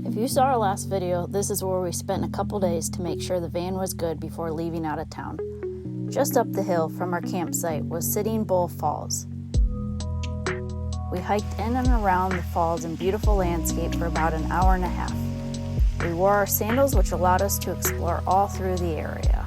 If you saw our last video, this is where we spent a couple days to make sure the van was good before leaving out of town. Just up the hill from our campsite was Sitting Bull Falls. We hiked in and around the falls in beautiful landscape for about an hour and a half. We wore our sandals, which allowed us to explore all through the area.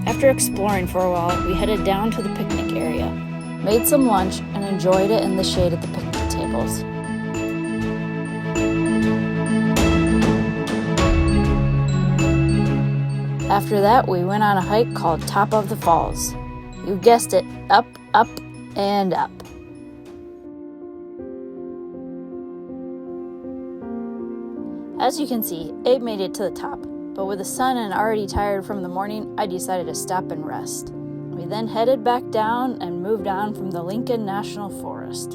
After exploring for a while, we headed down to the picnic area, made some lunch, and enjoyed it in the shade at the picnic tables. After that, we went on a hike called Top of the Falls. You guessed it, up, up, and up. As you can see, Abe made it to the top. But with the sun and already tired from the morning, I decided to stop and rest. We then headed back down and moved on from the Lincoln National Forest.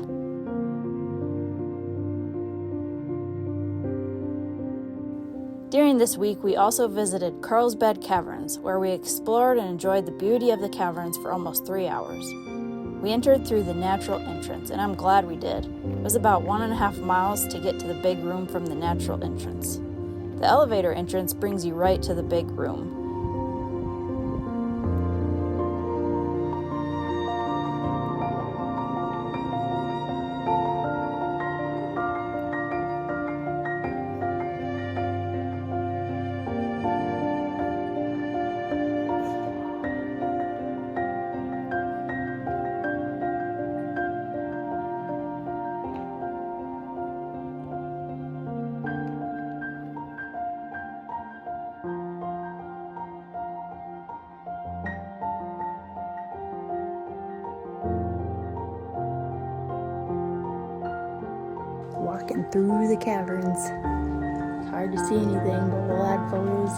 During this week, we also visited Carlsbad Caverns, where we explored and enjoyed the beauty of the caverns for almost 3 hours. We entered through the natural entrance, and I'm glad we did. It was about 1.5 miles to get to the big room from the natural entrance. The elevator entrance brings you right to the big room. Walking through the caverns. It's hard to see anything, but we'll add photos.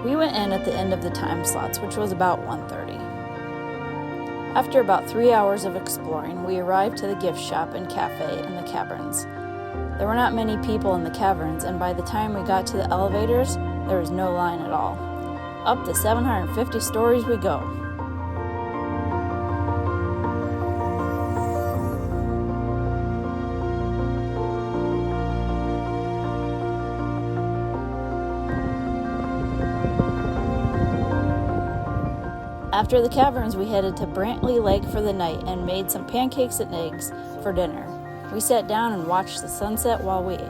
We went in at the end of the time slots, which was about 1:30. After about 3 hours of exploring, we arrived to the gift shop and cafe in the caverns. There were not many people in the caverns, and by the time we got to the elevators, there was no line at all. Up the 750 stories we go. After the caverns, we headed to Brantley Lake for the night and made some pancakes and eggs for dinner. We sat down and watched the sunset while we ate.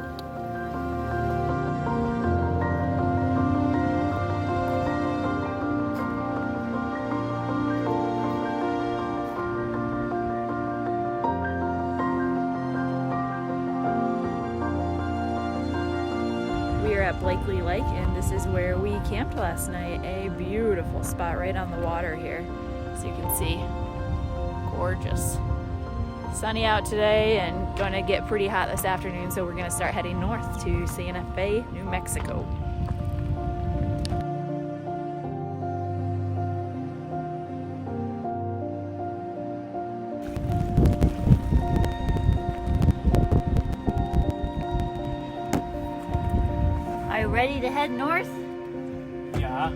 We are at Brantley Lake, and this is where we camped last night. A beautiful spot right on the water here, as you can see. Gorgeous. Sunny out today and going to get pretty hot this afternoon, so we're going to start heading north to Santa Fe, New Mexico. Are you ready to head north? Yeah.